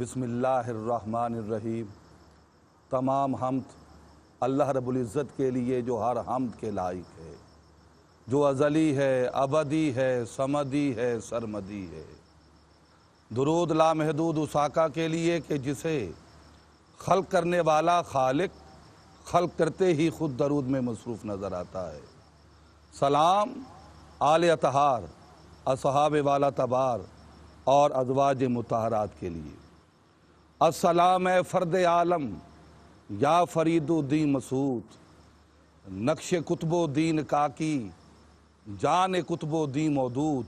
بسم اللہ الرحمن الرحیم۔ تمام حمد اللہ رب العزت کے لیے جو ہر حمد کے لائق ہے، جو ازلی ہے، ابدی ہے، سمدی ہے، سرمدی ہے۔ درود لامحدود اس آقا کے لیے کہ جسے خلق کرنے والا خالق خلق کرتے ہی خود درود میں مصروف نظر آتا ہے۔ سلام آل اطہار، اصحاب والا تبار اور ازواج مطہرات کے لیے۔ السلام اے فرد عالم یا فرید الدین مسعود، نقش کتب و دین کاکی جان کتب و دین مودود۔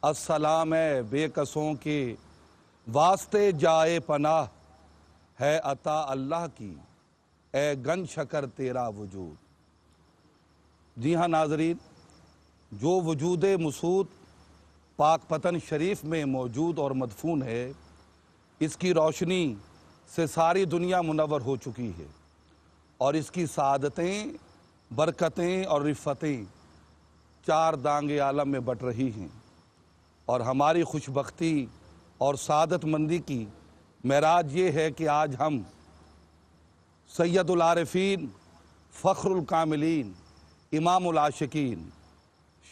السلام اے بے کسوں کے واسطے جائے پناہ، ہے عطا اللہ کی اے گن شکر تیرا وجود۔ جی ہاں ناظرین، جو وجود مسعود پاک پتن شریف میں موجود اور مدفون ہے، اس کی روشنی سے ساری دنیا منور ہو چکی ہے، اور اس کی سعادتیں، برکتیں اور رفتیں چار دانگ عالم میں بٹ رہی ہیں، اور ہماری خوش بختی اور سعادت مندی کی معراج یہ ہے کہ آج ہم سید العارفین، فخر الکاملین، امام العاشقین،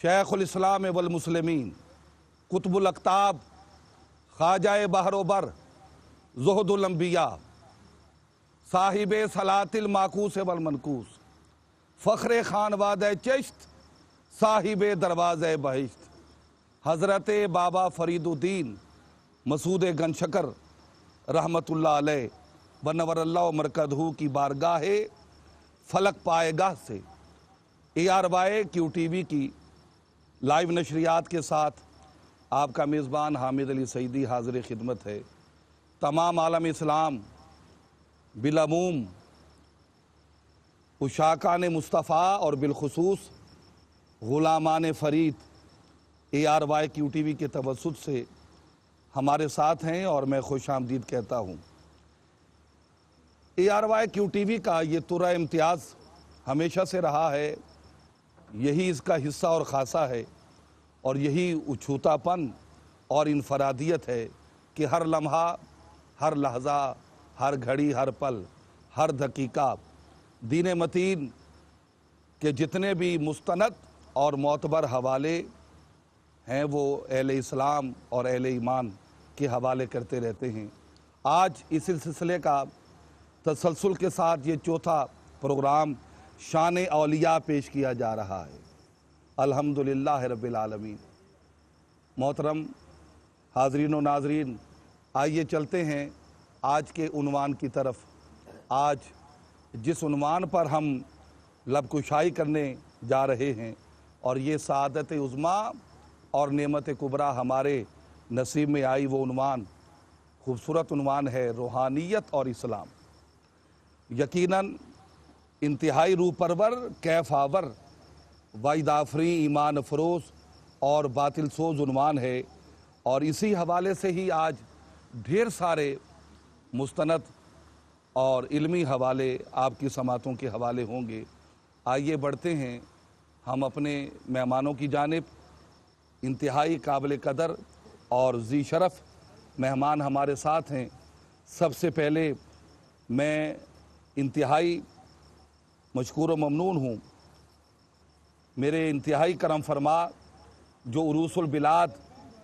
شیخ الاسلام والمسلمین، قطب الاقطاب، خواجہ بحر و بر، زہد الانبیاء، صاحب صلاۃ المعکوس والمنکوس، فخر خانوادہ چشت، صاحب دروازہ بہشت، حضرت بابا فرید الدین مسعود گن شکر رحمت اللہ علیہ ونور اللہ مرکزہ کی بارگاہ فلک پائے گاہ سے ARY QTV کی لائیو نشریات کے ساتھ آپ کا میزبان حامد علی سعیدی حاضر خدمت ہے۔ تمام عالم اسلام بالعموم عشاقان مصطفیٰ اور بالخصوص غلامان فرید ARY QTV کے توسط سے ہمارے ساتھ ہیں، اور میں خوش آمدید کہتا ہوں۔ ARY QTV کا یہ ترہ امتیاز ہمیشہ سے رہا ہے، یہی اس کا حصہ اور خاصہ ہے، اور یہی اچھوتا پن اور انفرادیت ہے کہ ہر لمحہ، ہر لحظہ، ہر گھڑی، ہر پل، ہر دقیقہ دین متین کے جتنے بھی مستند اور معتبر حوالے ہیں وہ اہل اسلام اور اہل ایمان کے حوالے کرتے رہتے ہیں۔ آج اس سلسلے کا تسلسل کے ساتھ یہ چوتھا پروگرام شان اولیاء پیش کیا جا رہا ہے۔ الحمدللہ رب العالمین۔ محترم حاضرین و ناظرین، آئیے چلتے ہیں آج کے عنوان کی طرف۔ آج جس عنوان پر ہم لب کشائی کرنے جا رہے ہیں، اور یہ سعادت عظمیٰ اور نعمت کبریٰ ہمارے نصیب میں آئی، وہ عنوان خوبصورت عنوان ہے روحانیت اور اسلام۔ یقیناً انتہائی روح پرور، کیف آور، وعید آفریں، ایمان افروز اور باطل سوز عنوان ہے، اور اسی حوالے سے ہی آج ڈھیر سارے مستند اور علمی حوالے آپ کی سماعتوں کے حوالے ہوں گے۔ آئیے بڑھتے ہیں ہم اپنے مہمانوں کی جانب۔ انتہائی قابل قدر اور ذی شرف مہمان ہمارے ساتھ ہیں۔ سب سے پہلے میں انتہائی مشکور و ممنون ہوں میرے انتہائی کرم فرما جو عروس البلاد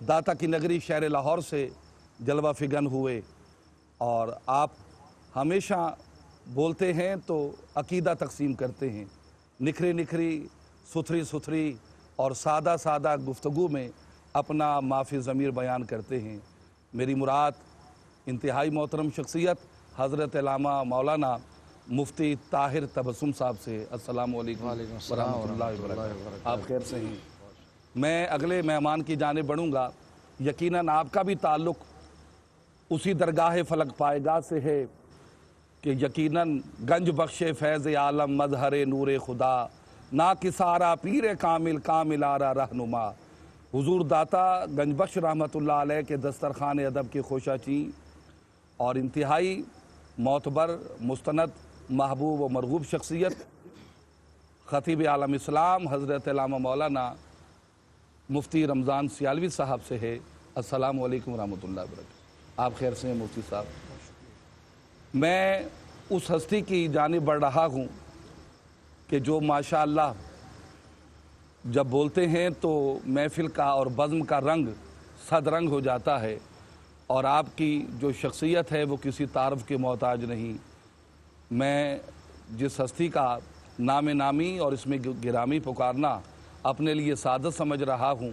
داتا کی نگری شہر لاہور سے جلوہ فگن ہوئے، اور آپ ہمیشہ بولتے ہیں تو عقیدہ تقسیم کرتے ہیں، نکھری نکھری، ستھری ستھری اور سادہ سادہ گفتگو میں اپنا معافی ضمیر بیان کرتے ہیں۔ میری مراد انتہائی محترم شخصیت حضرت علامہ مولانا مفتی طاہر تبسم صاحب سے۔ السلام علیکم ورحمۃ اللہ وبرکاتہ۔ آپ خیر سے ہیں؟ میں اگلے مہمان کی جانب بڑھوں گا۔ یقیناً آپ کا بھی تعلق اسی درگاہ فلک پائے گاہ سے ہے کہ یقیناً گنج بخش فیض عالم مظہر نور خدا، نا کسارا پیر کامل کامل آرا رہنما۔ حضور داتا گنج بخش رحمت اللہ علیہ کے دسترخوان ادب کی خوشہ چین اور انتہائی معتبر، مستند، محبوب و مرغوب شخصیت خطیب عالم اسلام حضرت علامہ مولانا مفتی رمضان سیالوی صاحب سے ہے۔ السلام علیکم ورحمۃ اللہ وبرکاتہ۔ آپ خیر سے ہیں مفتی صاحب؟ میں اس ہستی کی جانب بڑھ رہا ہوں کہ جو ماشاءاللہ جب بولتے ہیں تو محفل کا اور بزم کا رنگ صد رنگ ہو جاتا ہے، اور آپ کی جو شخصیت ہے وہ کسی تعارف کے محتاج نہیں۔ میں جس ہستی کا نام نامی اور اس میں گرامی پکارنا اپنے لیے سعادت سمجھ رہا ہوں،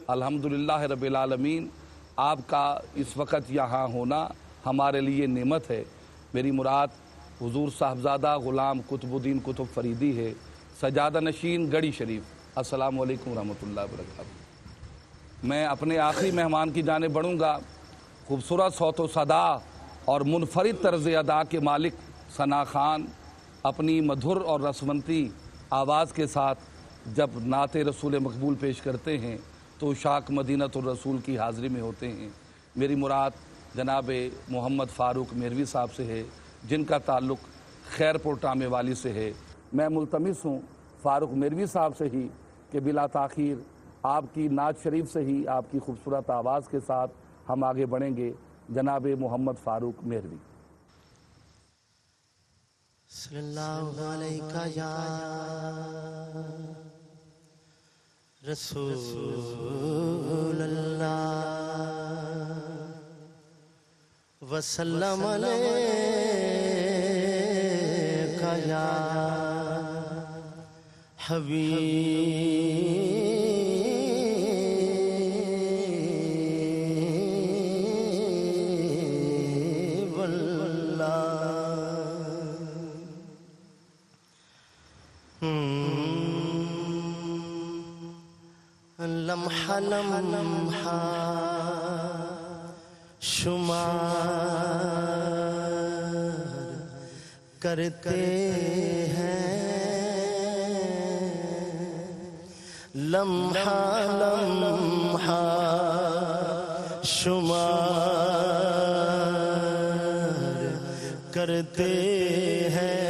الحمدللہ رب العالمین آپ کا اس وقت یہاں ہونا ہمارے لیے نعمت ہے۔ میری مراد حضور صاحبزادہ غلام قطب الدین قطب فریدی ہے، سجادہ نشین گڑھی شریف۔ السلام علیکم ورحمۃ اللہ وبرکاتہ۔ میں اپنے آخری مہمان کی جانب بڑھوں گا۔ خوبصورت صوت و صدا اور منفرد طرز ادا کے مالک ثنا خان اپنی مدھر اور رسونتی آواز کے ساتھ جب نعت رسول مقبول پیش کرتے ہیں تو شاک مدینۃ الرسول کی حاضری میں ہوتے ہیں۔ میری مراد جناب محمد فاروق میروی صاحب سے ہے، جن کا تعلق خیرپور ٹامے والی سے ہے۔ میں ملتمس ہوں فاروق میروی صاحب سے ہی کہ بلا تاخیر آپ کی نعت شریف سے ہی آپ کی خوبصورت آواز کے ساتھ ہم آگے بڑھیں گے۔ جناب محمد فاروق میروی۔ صلی اللہ علیہ یا رسول اللہ وسلم علیہ یا حبیب اللہ۔ لمحہ لمحہ شمار کرتے ہیں، لمحہ لمحہ شمار کرتے ہیں،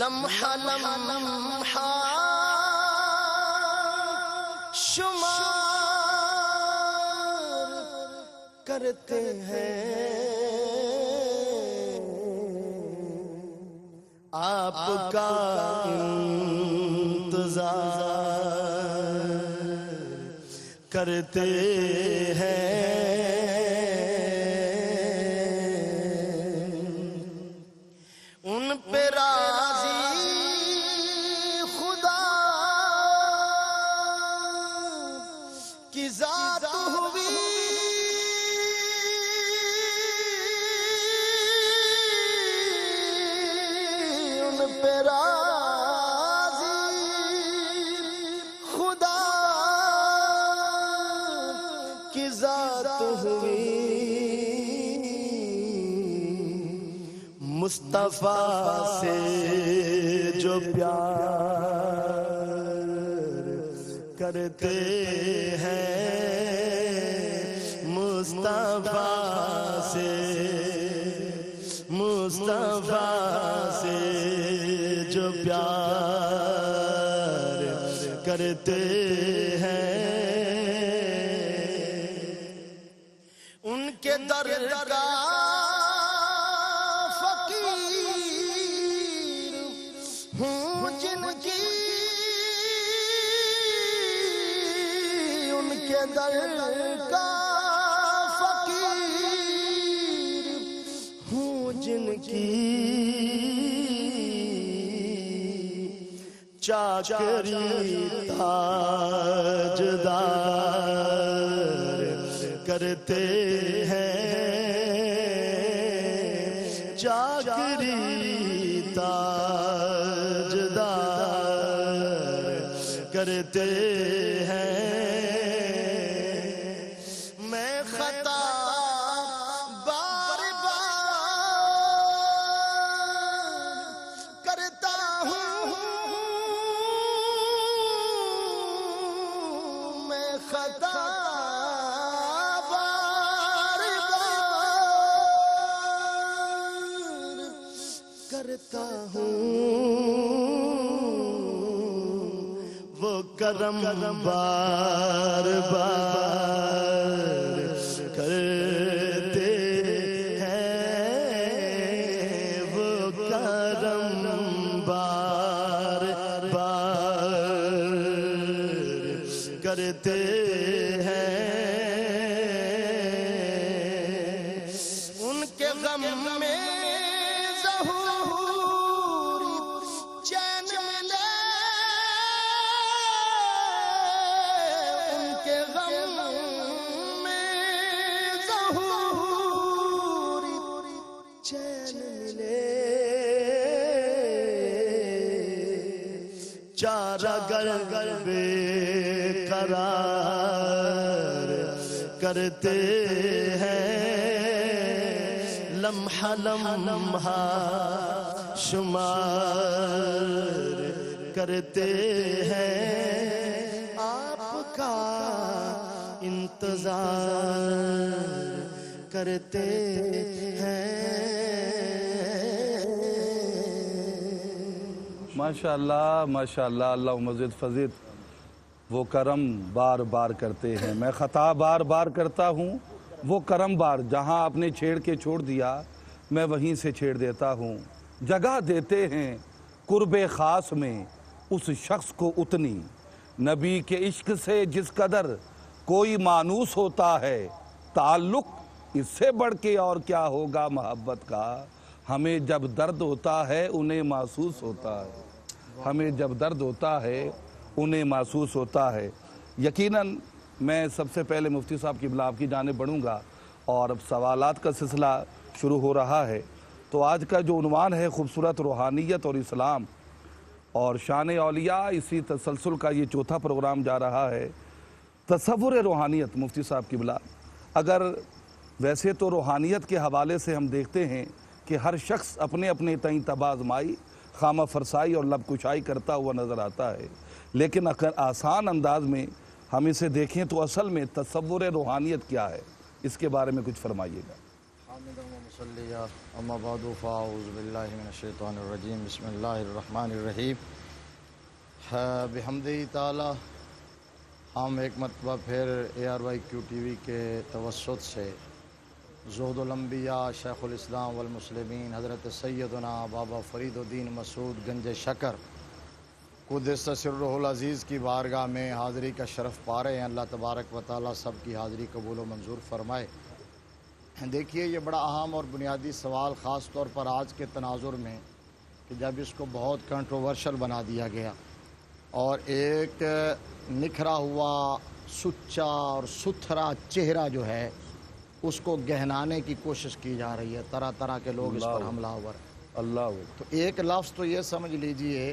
لمحہ لمحہ شمار کرتے ہیں، آپ کا انتظار کرتے ہیں، ان پہ راضی خدا کی ذات ہوئی، ان پہ راضی خدا کی ذات ہوئی، مصطفیٰ سے جو پیار کرتے ہیں، مصطفیٰ سے جو پیار کرتے ہیں، ان کے در کا فقیر ہوں جن کی، ان کے در کا فقیر ہوں جن کی، چاکری تاجدار کرتے ہیں، چاکری تاجدار کرتے ہیں۔ میں خطا بار بار کرتا ہوں، میں خطا بار بار کرتا ہوں، وہ کرم بار بار کرتے ہیں، وہ کرم بار بار کرتے ہیں، ان کے غم میں ظہور چین ملے، ان کے غم میں ظہور چین ملے، چارہ گر بے قرار کرتے ہیں، لمحہ لمحہ شمار کرتے ہیں، آپ کا انتظار کرتے ہیں۔ ماشاءاللہ ماشاءاللہ، اللہ مزید فضید، وہ کرم بار بار کرتے ہیں۔ میں خطا بار بار کرتا ہوں، وہ کرم بار، جہاں آپ نے چھیڑ کے چھوڑ دیا میں وہیں سے چھیڑ دیتا ہوں۔ جگہ دیتے ہیں قرب خاص میں اس شخص کو اتنی، نبی کے عشق سے جس قدر کوئی مانوس ہوتا ہے، تعلق اس سے بڑھ کے اور کیا ہوگا محبت کا، ہمیں جب درد ہوتا ہے انہیں محسوس ہوتا ہے، ہمیں جب درد ہوتا ہے انہیں محسوس ہوتا ہے۔ یقیناً میں سب سے پہلے مفتی صاحب کی بلا آپ کی جانب بڑھوں گا، اور اب سوالات کا سلسلہ شروع ہو رہا ہے۔ تو آج کا جو عنوان ہے خوبصورت روحانیت اور اسلام اور شان اولیاء، اسی تسلسل کا یہ چوتھا پروگرام جا رہا ہے، تصور روحانیت۔ مفتی صاحب کی بلا، اگر ویسے تو روحانیت کے حوالے سے ہم دیکھتے ہیں کہ ہر شخص اپنے اپنے تئیں تبازمائی، خامہ فرسائی اور لب کشائی کرتا ہوا نظر آتا ہے، لیکن اگر آسان انداز میں ہم اسے دیکھیں تو اصل میں تصور روحانیت کیا ہے، اس کے بارے میں کچھ فرمائیے گا۔ اما بعد فاعوذ باللہ من الشیطان الرجیم، بسم اللہ الرحمن الرحیم۔ بحمدہ تعالی ہم ایک مرتبہ پھر ARYQ TV کے توسط سے زہد الانبیاء شیخ الاسلام والمسلمین حضرت سیدنا بابا فرید الدین مسعود گنج شکر قدس سرہ العزیز کی بارگاہ میں حاضری کا شرف پا رہے ہیں۔ اللہ تبارک و تعالی سب کی حاضری قبول و منظور فرمائے۔ دیکھیے، یہ بڑا اہم اور بنیادی سوال، خاص طور پر آج کے تناظر میں، کہ جب اس کو بہت کنٹروورشل بنا دیا گیا اور ایک نکھرا ہوا سچا اور ستھرا چہرہ جو ہے اس کو گہنانے کی کوشش کی جا رہی ہے، طرح طرح کے لوگ اس پر حملہ آور ہیں۔ اللہ تو ایک لفظ تو یہ سمجھ لیجئے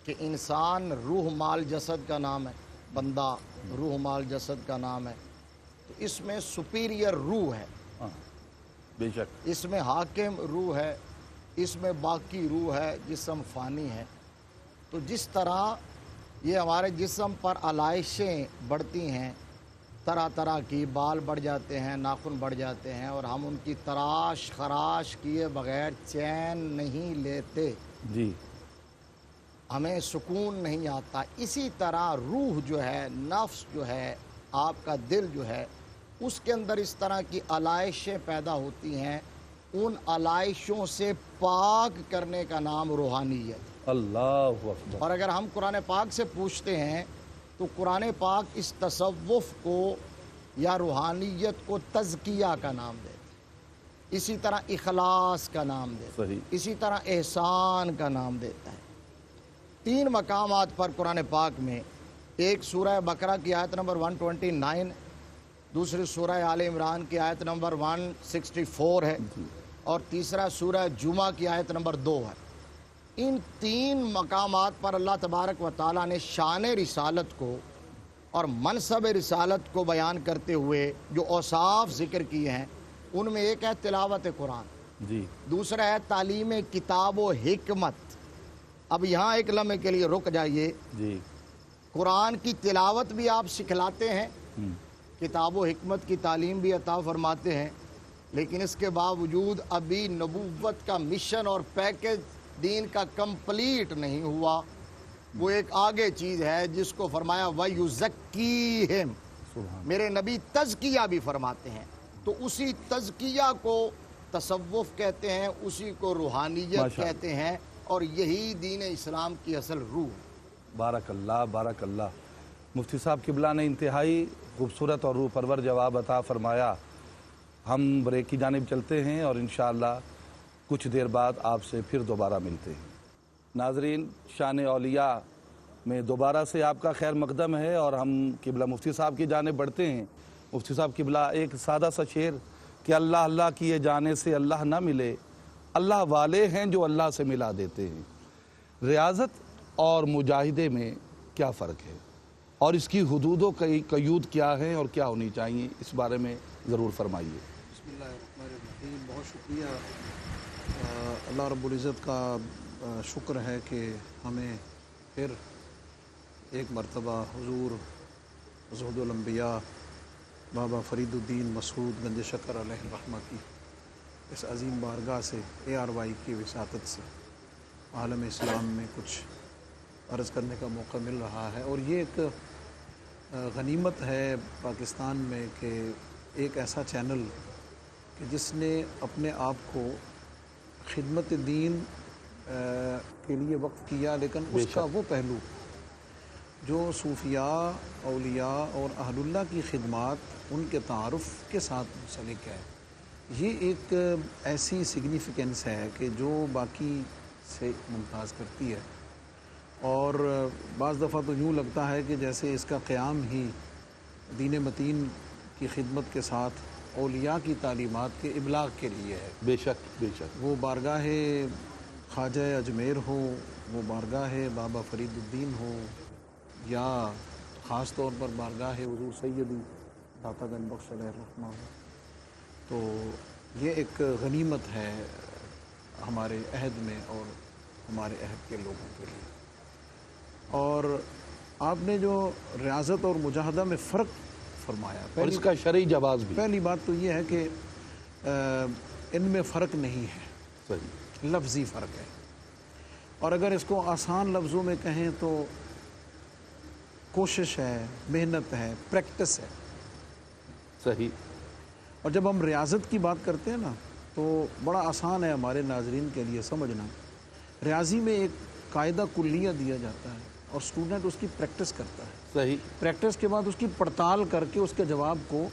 کہ انسان روح مال جسد کا نام ہے، بندہ روح مال جسد کا نام ہے، تو اس میں سپیریئر روح ہے، بے شک، اس میں حاکم روح ہے، اس میں باقی روح ہے، جسم فانی ہے۔ تو جس طرح یہ ہمارے جسم پر علائشیں بڑھتی ہیں، طرح طرح کی، بال بڑھ جاتے ہیں، ناخن بڑھ جاتے ہیں، اور ہم ان کی تراش خراش کیے بغیر چین نہیں لیتے، جی، ہمیں سکون نہیں آتا۔ اسی طرح روح جو ہے، نفس جو ہے، آپ کا دل جو ہے، اس کے اندر اس طرح کی علائشیں پیدا ہوتی ہیں، ان علائشوں سے پاک کرنے کا نام روحانیت۔ اللہ اکبر۔ اور اگر ہم قرآن پاک سے پوچھتے ہیں تو قرآن پاک اس تصوف کو یا روحانیت کو تزکیہ کا نام دیتا ہے، اسی طرح اخلاص کا نام دیتا ہے، صحیح، اسی طرح احسان کا نام دیتا ہے۔ 3 مقامات پر قرآن پاک میں، ایک سورہ بقرہ کی آیت نمبر 129، دوسری سورہ آل عمران کی آیت نمبر 164 ہے، اور تیسرا سورہ جمعہ کی آیت نمبر 2 ہے۔ ان 3 مقامات پر اللہ تبارک و تعالیٰ نے شان رسالت کو اور منصب رسالت کو بیان کرتے ہوئے جو اوصاف ذکر کیے ہیں، ان میں ایک ہے تلاوت قرآن، جی، دوسرا ہے تعلیم کتاب و حکمت۔ اب یہاں ایک لمحے کے لیے رک جائیے، جی، قرآن کی تلاوت بھی آپ سکھلاتے ہیں، کتاب و حکمت کی تعلیم بھی عطا فرماتے ہیں، لیکن اس کے باوجود ابھی نبوت کا مشن اور پیکج دین کا کمپلیٹ نہیں ہوا، وہ ایک آگے چیز ہے جس کو فرمایا وَيُزَكِّيهِمْ، میرے نبی تزکیہ بھی فرماتے ہیں، تو اسی تزکیہ کو تصوف کہتے ہیں، اسی کو روحانیت کہتے ہیں، اور یہی دین اسلام کی اصل روح ہے۔ بارک اللہ، بارک اللہ۔ مفتی صاحب قبلہ نے انتہائی خوبصورت اور روح پرور جواب عطا فرمایا۔ ہم بریک کی جانب چلتے ہیں اور انشاءاللہ کچھ دیر بعد آپ سے پھر دوبارہ ملتے ہیں۔ ناظرین، شان اولیاء میں دوبارہ سے آپ کا خیر مقدم ہے اور ہم قبلہ مفتی صاحب کی جانب بڑھتے ہیں۔ مفتی صاحب قبلہ، ایک سادہ سا شعر کہ اللہ اللہ کیے جانے سے اللہ نہ ملے، اللہ والے ہیں جو اللہ سے ملا دیتے ہیں۔ ریاضت اور مجاہدے میں کیا فرق ہے اور اس کی حدود و قیود کیا ہیں اور کیا ہونی چاہیے، اس بارے میں ضرور فرمائیے۔ بسم اللہ الرحمن الرحیم۔ بہت شکریہ، اللہ رب العزت کا شکر ہے کہ ہمیں پھر ایک مرتبہ حضور زہد الانبیاء بابا فرید الدین مسعود گنج شکر علیہ الرحمہ کی اس عظیم بارگاہ سے ARY کی وساطت سے عالم اسلام میں کچھ عرض کرنے کا موقع مل رہا ہے، اور یہ ایک غنیمت ہے پاکستان میں کہ ایک ایسا چینل کہ جس نے اپنے آپ کو خدمت دین کے لیے وقف کیا، لیکن اس کا وہ پہلو جو صوفیاء، اولیاء اور اہل اللہ کی خدمات، ان کے تعارف کے ساتھ منسلک ہے، یہ ایک ایسی سگنیفیکنس ہے کہ جو باقی سے ممتاز کرتی ہے۔ اور بعض دفعہ تو یوں لگتا ہے کہ جیسے اس کا قیام ہی دین متین کی خدمت کے ساتھ اولیاء کی تعلیمات کے ابلاغ کے لیے ہے۔ بے شک، بے شک۔ وہ بارگاہ خواجہ اجمیر ہو، وہ بارگاہ بابا فرید الدین ہو، یا خاص طور پر بارگاہ حضور سیدی داتا گنج بخش علیہ الرحمہ ہو، تو یہ ایک غنیمت ہے ہمارے عہد میں اور ہمارے عہد کے لوگوں کے لیے۔ اور آپ نے جو ریاضت اور مجاہدہ میں فرق فرمایا، اور اس کا شرعی جواز بھی۔ پہلی بات تو یہ ہے کہ ان میں فرق نہیں ہے، صحیح، لفظی فرق ہے، اور اگر اس کو آسان لفظوں میں کہیں تو کوشش ہے، محنت ہے، پریکٹس ہے۔ صحیح۔ اور جب ہم ریاضت کی بات کرتے ہیں نا تو بڑا آسان ہے ہمارے ناظرین کے لیے سمجھنا۔ ریاضی میں ایک قاعدہ کلیہ دیا جاتا ہے اور اسٹوڈنٹ اس کی پریکٹس کرتا ہے، صحیح، پریکٹس کے بعد اس کی پڑتال کر کے اس کے جواب کو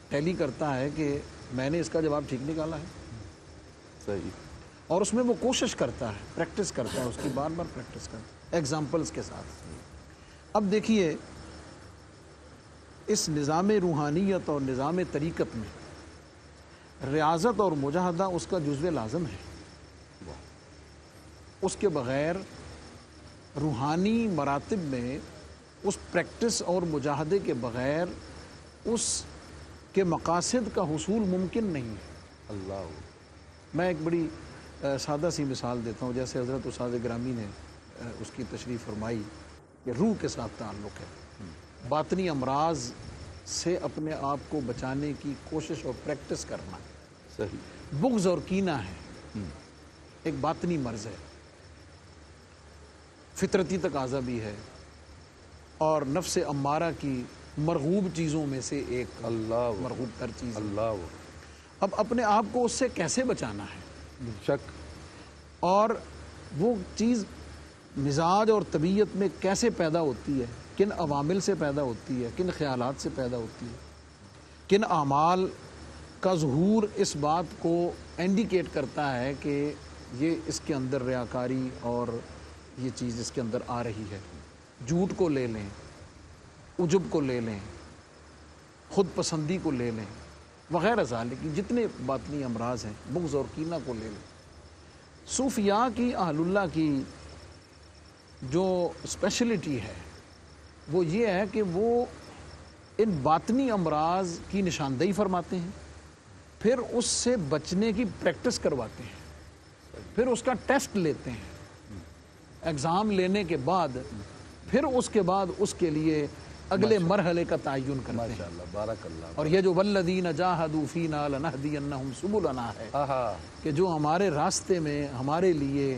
ٹیلی کرتا ہے کہ میں نے اس کا جواب ٹھیک نکالا ہے، صحیح، اور اس میں وہ کوشش کرتا ہے، پریکٹس کرتا ہے، اس کی بار بار پریکٹس کرتا ہے ایگزامپلس کے ساتھ۔ اب دیکھیے، اس نظام روحانیت اور نظام طریقت میں ریاضت اور مجاہدہ اس کا جزو لازم ہے۔ اس کے بغیر روحانی مراتب میں اس پریکٹس اور مجاہدے کے بغیر اس کے مقاصد کا حصول ممکن نہیں ہے۔ اللہ۔ میں ایک بڑی سادہ سی مثال دیتا ہوں، جیسے حضرت استاد گرامی نے اس کی تشریح فرمائی کہ روح کے ساتھ تعلق ہے، باطنی امراض سے اپنے آپ کو بچانے کی کوشش اور پریکٹس کرنا۔ صحیح، بغض اور کینہ ہے، ایک باطنی مرض ہے، فطرتی تقاضا بھی ہے، اور نفس امارہ کی مرغوب چیزوں میں سے ایک اللہ، مرغوب تر چیز ہے۔ اللہ۔ اب اپنے آپ کو اس سے کیسے بچانا ہے، بے شک، اور وہ چیز مزاج اور طبیعت میں کیسے پیدا ہوتی ہے، کن عوامل سے پیدا ہوتی ہے، کن خیالات سے پیدا ہوتی ہے، کن اعمال کا ظہور اس بات کو انڈیکیٹ کرتا ہے کہ یہ اس کے اندر ریاکاری اور یہ چیز اس کے اندر آ رہی ہے۔ جھوٹ کو لے لیں، عجب کو لے لیں، خود پسندی کو لے لیں، وغیرہ ذالک، جتنے باطنی امراض ہیں، بغض اور کینہ کو لے لیں۔ صوفیاء کی، اہل اللہ کی جو اسپیشلٹی ہے وہ یہ ہے کہ وہ ان باطنی امراض کی نشاندہی فرماتے ہیں، پھر اس سے بچنے کی پریکٹس کرواتے ہیں، پھر اس کا ٹیسٹ لیتے ہیں، ایگزام لینے کے بعد پھر اس کے بعد اس کے لیے اگلے مرحلے کا تعین کرتے ہیں۔ ماشاءاللہ، بارک اللہ۔ اور یہ جو والذین جاہدوا فینا لنہدینہم سبلنا ہے، کہ جو ہمارے راستے میں ہمارے لیے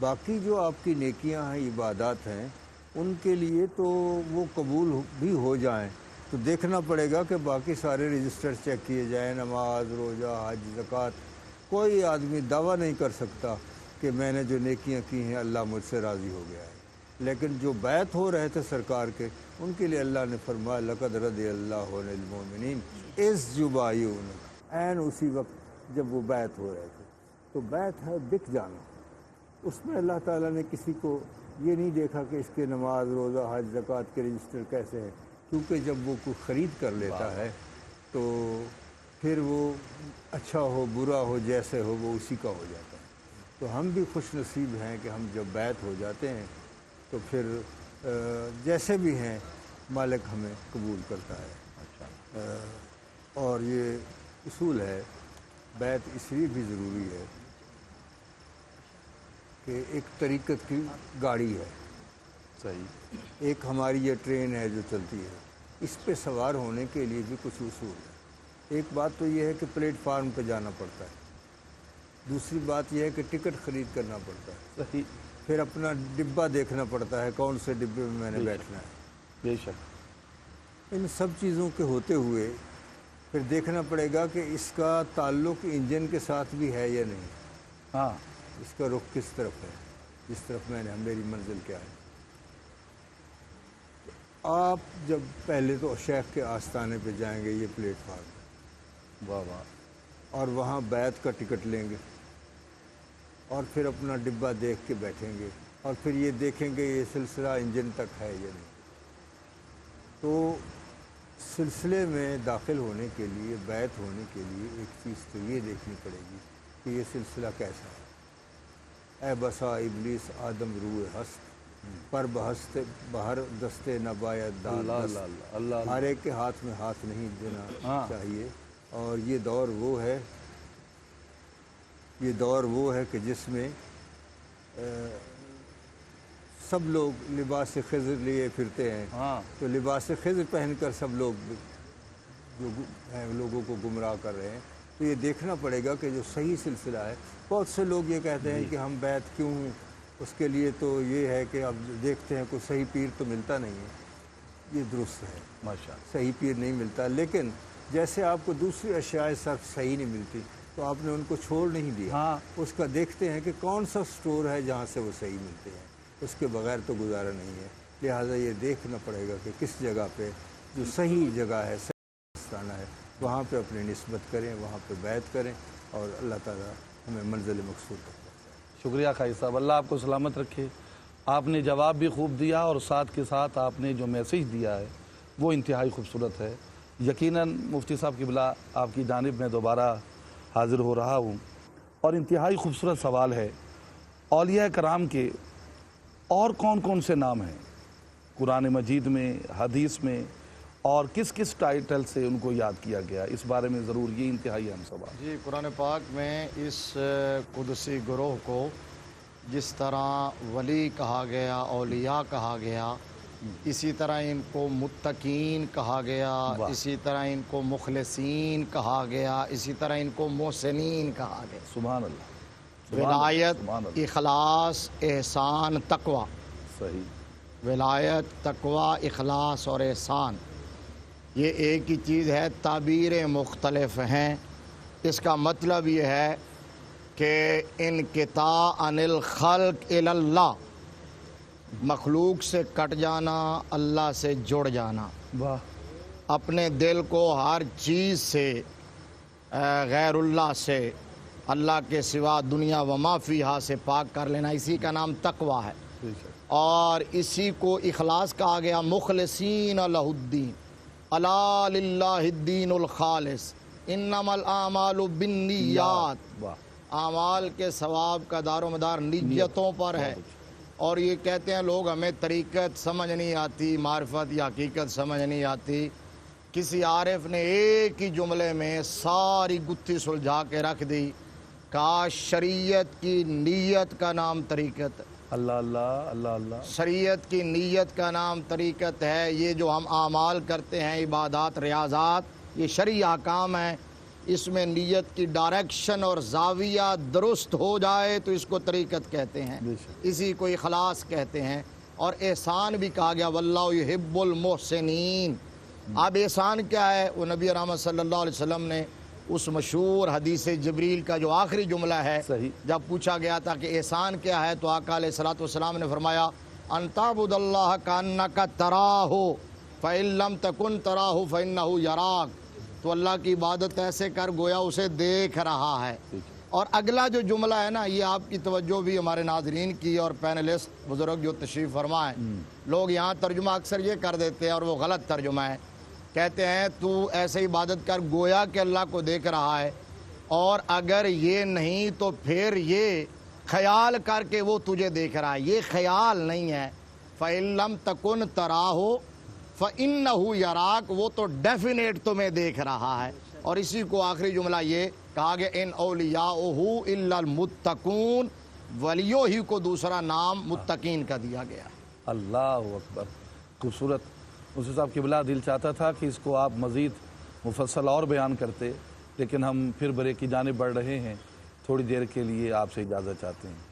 باقی جو آپ کی نیکیاں ہیں، عبادات ہیں، ان کے لیے تو وہ قبول بھی ہو جائیں تو دیکھنا پڑے گا کہ باقی سارے رجسٹر چیک کیے جائیں، نماز، روزہ، حج، زکوٰۃ۔ کوئی آدمی دعویٰ نہیں کر سکتا کہ میں نے جو نیکیاں کی ہیں اللہ مجھ سے راضی ہو گیا ہے، لیکن جو بیعت ہو رہے تھے سرکار کے، ان کے لیے اللہ نے فرمایا لقد رضی اللہ عن المؤمنین اذ یبایعونک، عین اسی وقت جب وہ بیعت ہو رہے تھے۔ تو بیعت ہے بک جانا، اس میں اللہ تعالیٰ نے کسی کو یہ نہیں دیکھا کہ اس کے نماز، روزہ، حج، زکوٰۃ کے رجسٹر کیسے ہیں، کیونکہ جب وہ کوئی خرید کر لیتا ہے تو پھر وہ اچھا ہو برا ہو جیسے ہو وہ اسی کا ہو جاتا ہے۔ تو ہم بھی خوش نصیب ہیں کہ ہم جب بیعت ہو جاتے ہیں تو پھر جیسے بھی ہیں مالک ہمیں قبول کرتا ہے۔ اور یہ اصول ہے، بیعت اس لیے بھی ضروری ہے کہ ایک طریقت کی گاڑی ہے، صحیح، ایک ہماری یہ ٹرین ہے جو چلتی ہے، اس پہ سوار ہونے کے لیے بھی کچھ اصول ہے۔ ایک بات تو یہ ہے کہ پلیٹ فارم پہ جانا پڑتا ہے، دوسری بات یہ ہے کہ ٹکٹ خرید کرنا پڑتا ہے، صحیح، پھر اپنا ڈبہ دیکھنا پڑتا ہے کون سے ڈبے میں میں نے بیٹھنا ہے۔ بے شک، ان سب چیزوں کے ہوتے ہوئے پھر دیکھنا پڑے گا کہ اس کا تعلق انجن کے ساتھ بھی ہے یا نہیں، ہاں، اس کا رخ کس طرف ہے، جس طرف میں نے میری منزل کیا ہے۔ آپ جب پہلے تو شیخ کے آستانے پہ جائیں گے، یہ پلیٹ فارم، واہ واہ، اور وہاں بیعت کا ٹکٹ لیں گے اور پھر اپنا ڈبہ دیکھ کے بیٹھیں گے اور پھر یہ دیکھیں گے یہ سلسلہ انجن تک ہے یا نہیں۔ تو سلسلے میں داخل ہونے کے لیے، بیعت ہونے کے لیے ایک چیز تو یہ دیکھنی پڑے گی کہ یہ سلسلہ کیسا ہے۔ اے بسا ابلیس آدم روح ہست، پر بہست بہر دستے نہ باید داد اللہ دست، اللہ اللہ، ہر ایک کے ہاتھ میں ہاتھ نہیں دینا ہاں۔ چاہیے۔ اور یہ دور وہ ہے کہ جس میں سب لوگ لباس خضر لیے پھرتے ہیں، ہاں، تو لباس خضر پہن کر سب لوگ جو ہیں لوگوں کو گمراہ کر رہے ہیں۔ تو یہ دیکھنا پڑے گا کہ جو صحیح سلسلہ ہے، بہت سے لوگ یہ کہتے ہیں کہ ہم بیعت کیوں ہوں، اس کے لیے تو یہ ہے کہ اب دیکھتے ہیں کوئی صحیح پیر تو ملتا نہیں ہے۔ یہ درست ہے، ماشاء اللہ، صحیح پیر نہیں ملتا، لیکن جیسے آپ کو دوسری اشیاء صرف صحیح نہیں ملتی تو آپ نے ان کو چھوڑ نہیں دیا، ہاں، اس کا دیکھتے ہیں کہ کون سا سٹور ہے جہاں سے وہ صحیح ملتے ہیں، اس کے بغیر تو گزارا نہیں ہے۔ لہٰذا یہ دیکھنا پڑے گا کہ کس جگہ پہ جو صحیح جگہ ہے، صحیح آستانہ ہے، وہاں پہ اپنی نسبت کریں، وہاں پہ بیعت کریں اور اللہ تعالیٰ ہمیں منزل مقصود تک پہنچائے۔ شکریہ قائد صاحب، اللہ آپ کو سلامت رکھے۔ آپ نے جواب بھی خوب دیا اور ساتھ کے ساتھ آپ نے جو میسیج دیا ہے وہ انتہائی خوبصورت ہے۔ یقیناً مفتی صاحب قبلہ آپ کی جانب میں دوبارہ حاضر ہو رہا ہوں، اور انتہائی خوبصورت سوال ہے، اولیاء کرام کے اور کون کون سے نام ہیں قرآن مجید میں، حدیث میں، اور کس کس ٹائٹل سے ان کو یاد کیا گیا؟ اس بارے میں ضرور، یہ انتہائی اہم سوال۔ جی، قرآن پاک میں اس قدسی گروہ کو جس طرح ولی کہا گیا، اولیاء کہا گیا، اسی طرح ان کو متقین کہا گیا، اسی طرح ان کو مخلصین کہا گیا، اسی طرح ان کو محسنین کہا گیا۔ سبحان اللہ، ولایت، سبحان اللہ، اخلاص، احسان، تقوی۔ صحیح، ولایت، تقوی، اخلاص اور احسان، یہ ایک ہی چیز ہے، تعبیریں مختلف ہیں۔ اس کا مطلب یہ ہے کہ انقطاع عن الخلق الی اللہ، مخلوق سے کٹ جانا، اللہ سے جڑ جانا، واہ، اپنے دل کو ہر چیز سے، غیر اللہ سے، اللہ کے سوا دنیا و ما فیہا سے پاک کر لینا، اسی کا نام تقوی ہے۔ بے شک، اور اسی کو اخلاص کہا گیا، مخلصین لہ الدین، الا للہ الدین الخالص، انما الاعمال بالنیات، واہ، اعمال کے ثواب کا دار و مدار نیتوں پر ہے۔ اور یہ کہتے ہیں لوگ ہمیں طریقت سمجھ نہیں آتی، معرفت یا حقیقت سمجھ نہیں آتی۔ کسی عارف نے ایک ہی جملے میں ساری گتھی سلجھا کے رکھ دی، کہا شریعت کی نیت کا نام طریقت ہے، اللہ اللہ اللہ اللہ، شریعت کی نیت کا نام طریقت ہے۔ یہ جو ہم اعمال کرتے ہیں، عبادات، ریاضات، یہ شرعی احکام ہیں، اس میں نیت کی ڈائریکشن اور زاویہ درست ہو جائے تو اس کو طریقت کہتے ہیں، اسی کو اخلاص کہتے ہیں۔ اور احسان بھی کہا گیا واللہ یحب المحسنین۔ اب احسان کیا ہے؟ وہ نبی رحمت صلی اللہ علیہ وسلم نے اس مشہور حدیث جبریل کا جو آخری جملہ ہے، جب پوچھا گیا تھا کہ احسان کیا ہے تو آقا علیہ الصلوۃ والسلام نے فرمایا ان تعبد اللہ کانک تراہ فإن لم تکن تراہ فإنہ یراک، تو اللہ کی عبادت ایسے کر گویا اسے دیکھ رہا ہے۔ اور اگلا جو جملہ ہے نا، یہ آپ کی توجہ بھی ہمارے ناظرین کی اور پینلسٹ بزرگ جو تشریف فرما ہیں، لوگ یہاں ترجمہ اکثر یہ کر دیتے ہیں اور وہ غلط ترجمہ ہے۔ کہتے ہیں تو ایسے عبادت کر گویا کہ اللہ کو دیکھ رہا ہے، اور اگر یہ نہیں تو پھر یہ خیال کر کے وہ تجھے دیکھ رہا ہے۔ یہ خیال نہیں ہے۔ فَإِن لَمْ تَكُنْ تَرَاهُ فَإِنَّهُ يَرَاكَ، وہ تو ڈیفینیٹ تمہیں دیکھ رہا ہے۔ اور اسی کو آخری جملہ یہ کہا گیا ان اولیاءہ الا المتقون، ولیوں ہی کو دوسرا نام متقین کا دیا گیا۔ اللہ اکبر، خوبصورت۔ مفتی صاحب قبلہ، دل چاہتا تھا کہ اس کو آپ مزید مفصل اور بیان کرتے، لیکن ہم پھر بریک کی جانب بڑھ رہے ہیں، تھوڑی دیر کے لیے آپ سے اجازت چاہتے ہیں۔